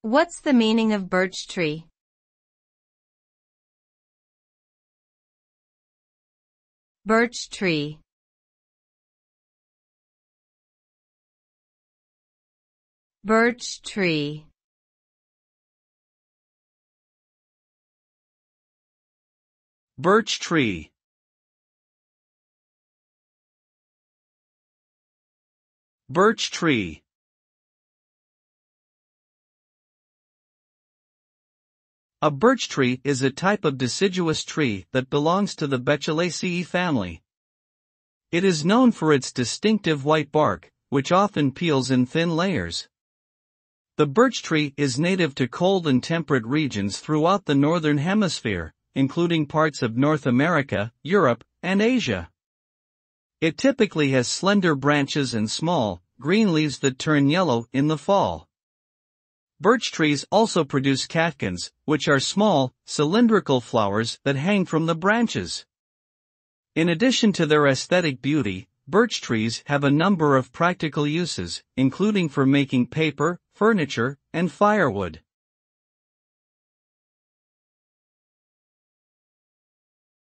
What's the meaning of birch tree? Birch tree. Birch tree. Birch tree. Birch tree. A birch tree is a type of deciduous tree that belongs to the Beechiaceae family. It is known for its distinctive white bark, which often peels in thin layers. The birch tree is native to cold and temperate regions throughout the northern hemisphere, including parts of North America, Europe, and Asia. It typically has slender branches and small, green leaves that turn yellow in the fall. Birch trees also produce catkins, which are small, cylindrical flowers that hang from the branches. In addition to their aesthetic beauty, birch trees have a number of practical uses, including for making paper, furniture, and firewood.